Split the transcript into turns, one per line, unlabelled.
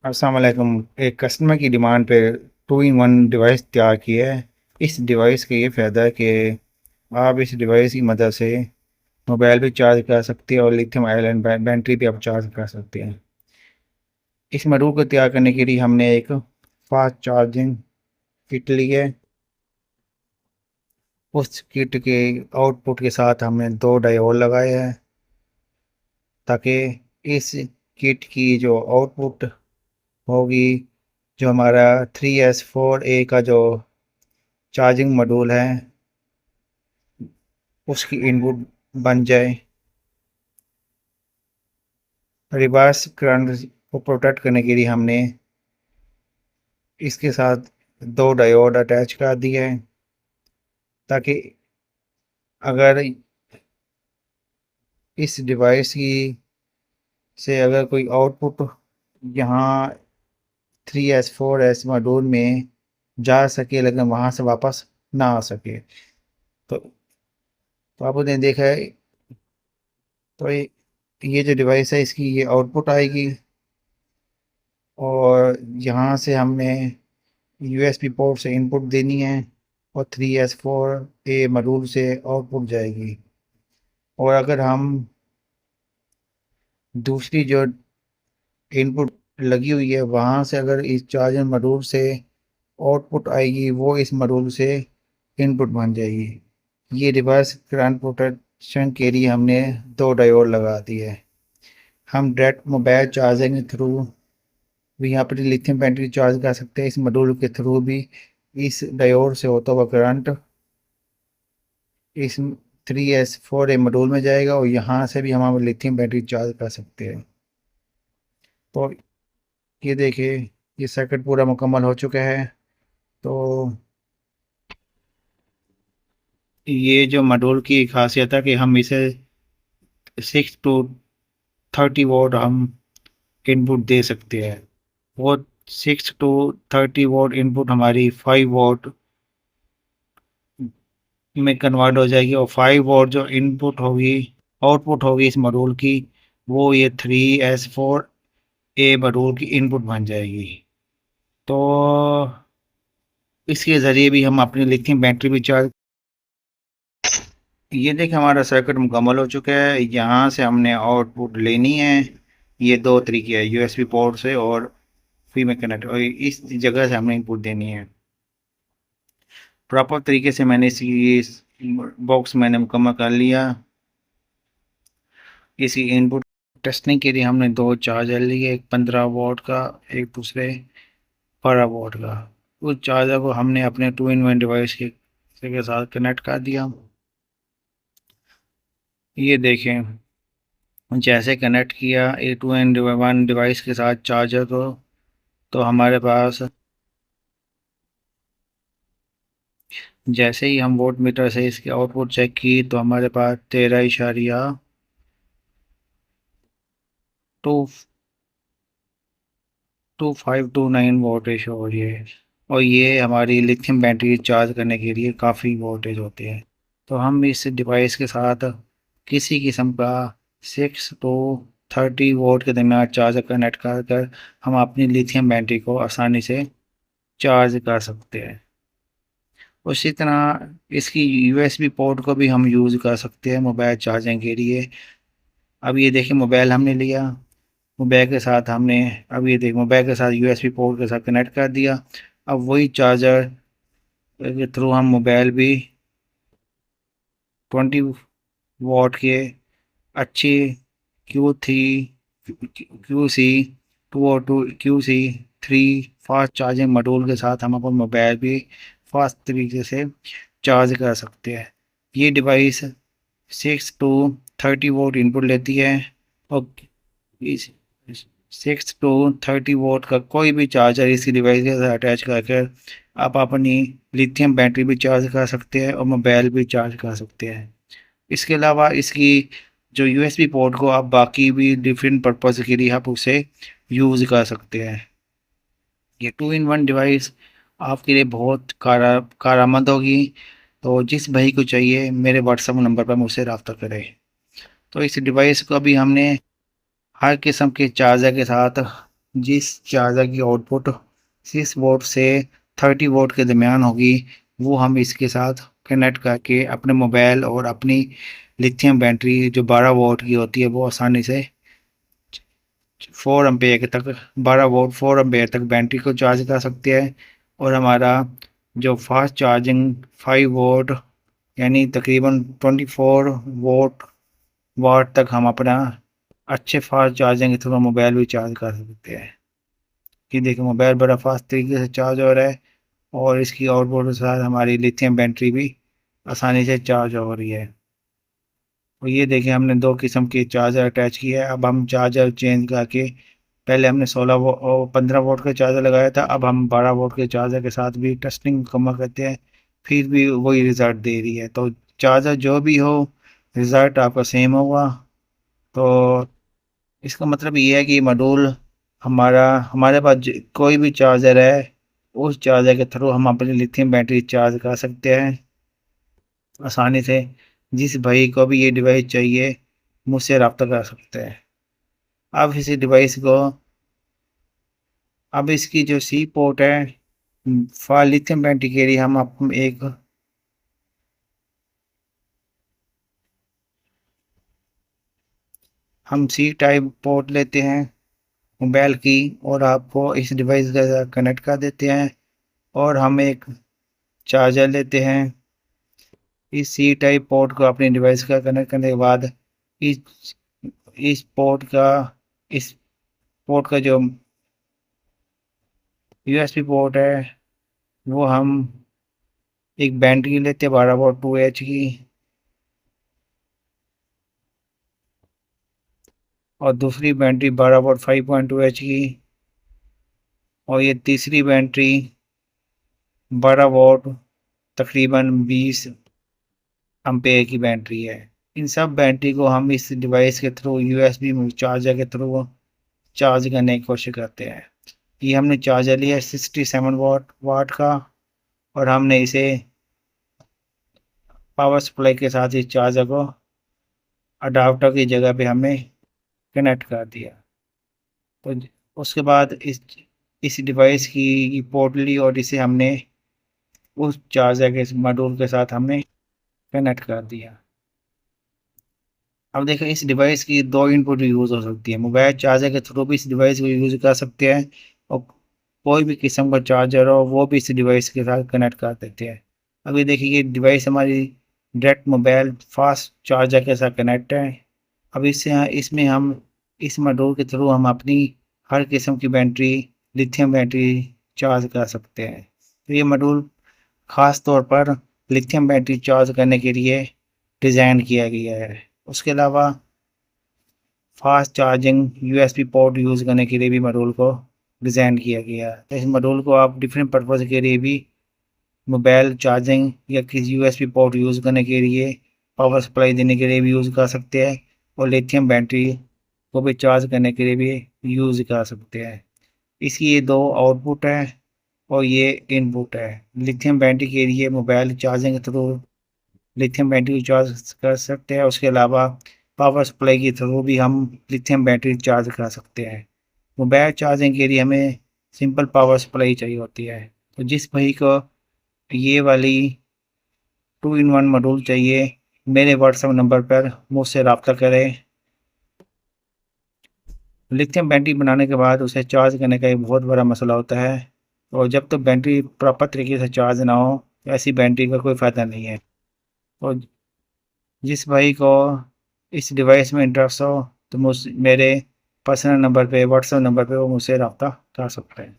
अस्सलाम वालेकुम। एक कस्टमर की डिमांड पे 2 in 1 डिवाइस तैयार की है। इस डिवाइस का ये फ़ायदा है कि आप इस डिवाइस की मदद से मोबाइल भी चार्ज कर सकते हैं और लिथियम आयन बैटरी भी आप चार्ज कर सकते हैं। इस मॉड्यूल को तैयार करने के लिए हमने एक फास्ट चार्जिंग किट ली है। उस किट के आउटपुट के साथ हमने 2 डायोड लगाए हैं ताकि इस किट की जो आउटपुट होगी, जो हमारा 3S4A का जो चार्जिंग मॉड्यूल है, उसकी इनपुट बन जाए। रिवर्स करंट को प्रोटेक्ट करने के लिए हमने इसके साथ 2 डायोड अटैच कर दिए हैं ताकि अगर इस डिवाइस की से अगर कोई आउटपुट यहाँ 3S4S मॉड्यूल में जा सके लेकिन वहाँ से वापस ना आ सके। तो आपने देखा है, तो ये जो डिवाइस है इसकी ये आउटपुट आएगी और यहाँ से हमने यूएसबी पोर्ट से इनपुट देनी है और 3S4A मॉड्यूल से आउटपुट जाएगी। और अगर हम दूसरी जो इनपुट लगी हुई है वहाँ से अगर इस चार्जर मॉड्यूल से आउटपुट आएगी, वो इस मॉड्यूल से इनपुट बन जाएगी। ये रिवर्स करंट प्रोटेक्शन के लिए हमने 2 डायोड लगा दी है। हम डायरेक्ट मोबाइल चार्जिंग के थ्रू भी यहाँ पर लिथियम बैटरी चार्ज कर सकते हैं। इस मॉड्यूल के थ्रू भी इस डायोड से होता हुआ करंट इस 3S4A मॉड्यूल में जाएगा और यहाँ से भी हम लिथियम बैटरी चार्ज कर सकते हैं। तो ये देखिए, ये सर्किट पूरा मुकम्मल हो चुका है। तो ये जो मॉड्यूल की खासियत है कि हम इसे 6 to 30 वोल्ट हम इनपुट दे सकते हैं। वो 6 to 30 वोल्ट इनपुट हमारी 5 वोल्ट में कन्वर्ट हो जाएगी और 5 वोल्ट जो इनपुट होगी, आउटपुट होगी इस मॉड्यूल की, वो ये 3S4A मॉड्यूल की इनपुट बन जाएगी। तो इसके ज़रिए भी हम अपनी लिथियम बैटरी भी चार्ज। ये देखिए, हमारा सर्किट मुकम्मल हो चुका है। यहाँ से हमने आउटपुट लेनी है। ये 2 तरीके है, यूएसबी पोर्ट से और फ्री में कनेक्ट, और इस जगह से हमने इनपुट देनी है। प्रॉपर तरीके से मैंने इस बॉक्स मैंने मुकम्मल कर लिया। इसकी इनपुट टेस्टिंग के लिए हमने 2 चार्जर लिए, एक 15 वोल्ट का, एक दूसरे 12 वोल्ट का। उस चार्जर को हमने अपने 2 in 1 डिवाइस के साथ कनेक्ट कर दिया। ये देखें, जैसे कनेक्ट किया ये 2 in 1 डिवाइस के साथ चार्जर को, तो हमारे पास जैसे ही हम वोल्ट मीटर से इसकी आउटपुट चेक की तो हमारे पास 13.2529 वोल्ट रेशो हो रही है। और ये हमारी लिथियम बैटरी चार्ज करने के लिए काफ़ी वोल्टेज होते हैं। तो हम इस डिवाइस के साथ किसी किस्म का 6 to 30 वोल्ट के दरमियान चार्जर कनेक्ट कर हम अपनी लिथियम बैटरी को आसानी से चार्ज कर सकते हैं। उसी तरह इसकी यूएसबी पोर्ट को भी हम यूज़ कर सकते हैं मोबाइल चार्जिंग के लिए। अब ये देखिए, मोबाइल हमने लिया, मोबाइल के साथ हमने, अब ये देखिए, मोबाइल के साथ यूएसबी पोर्ट के साथ कनेक्ट कर दिया। अब वही चार्जर के थ्रू हम मोबाइल भी 20 वोल्ट के अच्छी QC2 और QC3 फास्ट चार्जिंग मॉड्यूल के साथ हम अपना मोबाइल भी फास्ट तरीके से चार्ज कर सकते हैं। ये डिवाइस 6 to 30 वोल्ट इनपुट लेती है और इस 6 to 30 वोल्ट का कोई भी चार्जर इसी डिवाइस के साथ अटैच करके आप अपनी लिथियम बैटरी भी चार्ज कर सकते हैं और मोबाइल भी चार्ज कर सकते हैं। इसके अलावा इसकी जो यूएसबी पोर्ट को आप बाकी भी डिफरेंट पर्पज़ के लिए आप उसे यूज़ कर सकते हैं। ये 2 in 1 डिवाइस आपके लिए बहुत कारआमद होगी। तो जिस भाई को चाहिए मेरे व्हाट्सएप नंबर पर मुझसे रब्ता करें। तो इस डिवाइस को अभी हमने हर किस्म के चार्जर के साथ जिस चार्जर की आउटपुट 6 वोल्ट से 30 वोल्ट के दरमियान होगी, वो हम इसके साथ कनेक्ट करके अपने मोबाइल और अपनी लिथियम बैटरी जो 12 वोल्ट की होती है वो आसानी से 4 एम्पेयर तक 12 वोल्ट 4 एम्पेयर तक बैटरी को चार्ज कर सकते हैं। और हमारा जो फास्ट चार्जिंग 5 वोल्ट यानी तकरीबन 24 वोल्ट वाट तक हम अपना अच्छे फास्ट चार्जिंग के थ्रू मोबाइल भी चार्ज कर सकते हैं। ये देखिए मोबाइल बड़ा फास्ट तरीके से चार्ज हो रहा है और इसकी आउटपुट के साथ हमारी लिथियम बैटरी भी आसानी से चार्ज हो रही है। और ये देखिए हमने दो किस्म के चार्जर अटैच किया है। अब हम चार्जर चेंज करके पहले हमने 15 वोल्ट का चार्जर लगाया था, अब हम 12 वोल्ट के चार्जर के साथ भी टेस्टिंग मुकम्मल करते हैं, फिर भी वही रिज़ल्ट दे रही है। तो चार्जर जो भी हो रिज़ल्ट आपका सेम होगा। तो इसका मतलब ये है कि मॉड्यूल हमारे पास कोई भी चार्जर है, उस चार्जर के थ्रू हम अपनी लिथियम बैटरी चार्ज कर सकते हैं आसानी से। जिस भाई को भी ये डिवाइस चाहिए मुझसे रब्ता कर सकते हैं। अब इसी डिवाइस को अब इसकी जो सी पोर्ट है फॉर लिथियम बैटरी के लिए हम सी टाइप पोर्ट लेते हैं मोबाइल की और आपको इस डिवाइस के साथ कनेक्ट कर देते हैं। और हम एक चार्जर लेते हैं। इस सी टाइप पोर्ट को अपने डिवाइस का कनेक्ट करने के बाद इस इस पोर्ट का इस पोर्ट का जो यूएसबी पोर्ट है वो हम एक बैटरी लेते हैं 12 वोल्ट 2 एच की, और दूसरी बैटरी 12 वोल्ट 5.2 एच की, और ये तीसरी बैटरी 12 वोल्ट तकरीबन 20 एम्पेयर की बैटरी है। इन सब बैटरी को हम इस डिवाइस के थ्रू यूएसबी चार्जर के थ्रू चार्ज करने की कोशिश करते हैं। ये हमने चार्जर लिया है 67 वाट का, और हमने इसे पावर सप्लाई के साथ इस चार्जर को अडाप्टर की जगह पे हमने कनेक्ट कर दिया। तो उसके बाद इस डिवाइस की पोर्ट ली और इसे हमने उस चार्जर के मॉड्यूल के साथ हमने कनेक्ट कर दिया। अब देखो इस डिवाइस की दो इनपुट यूज़ हो सकती है। मोबाइल चार्जर के थ्रू भी इस डिवाइस को यूज़ कर सकते हैं, और कोई भी किस्म का चार्जर हो वो भी इस डिवाइस के साथ कनेक्ट कर देते हैं। अभी देखिए ये डिवाइस हमारी डायरेक्ट मोबाइल फास्ट चार्जर के साथ कनेक्ट है। अब इसमें हम इस मॉड्यूल के थ्रू हम अपनी हर किस्म की बैटरी लिथियम बैटरी चार्ज कर सकते हैं। तो ये मॉड्यूल ख़ास तौर पर लिथियम बैटरी चार्ज करने के लिए डिज़ाइन किया गया है। उसके अलावा fast charging USB port use करने के लिए भी मॉड्यूल को डिज़ाइन किया गया है। तो इस मॉड्यूल को आप डिफरेंट पर्पज़ के लिए भी मोबाइल चार्जिंग या किसी यूएसबी पोर्ट यूज़ करने के लिए पावर सप्लाई देने के लिए भी यूज़ कर सकते हैं, और लिथियम बैटरी को भी चार्ज करने के लिए भी यूज़ कर सकते हैं। इसकी ये दो आउटपुट है और ये इनपुट है। लिथियम बैटरी के लिए मोबाइल चार्जिंग के थ्रू लिथियम बैटरी चार्ज कर सकते हैं। उसके अलावा पावर सप्लाई के थ्रू भी हम लिथियम बैटरी चार्ज कर सकते हैं। मोबाइल चार्जिंग के लिए हमें सिंपल पावर सप्लाई चाहिए होती है। तो जिस भाई को ये वाली 2-in-1 मॉड्यूल चाहिए मेरे व्हाट्सएप नंबर पर मुझसे रब्ता करें। लिथियम बैटरी बनाने के बाद उसे चार्ज करने का एक बहुत बड़ा मसला होता है, और जब तक बैटरी प्रॉपर तरीके से चार्ज ना हो ऐसी बैटरी का कोई फ़ायदा नहीं है। और जिस भाई को इस डिवाइस में इंटरेस्ट हो तो मेरे पर्सनल नंबर पे व्हाट्सएप नंबर पे वो मुझसे रब्ता कर सकते हैं।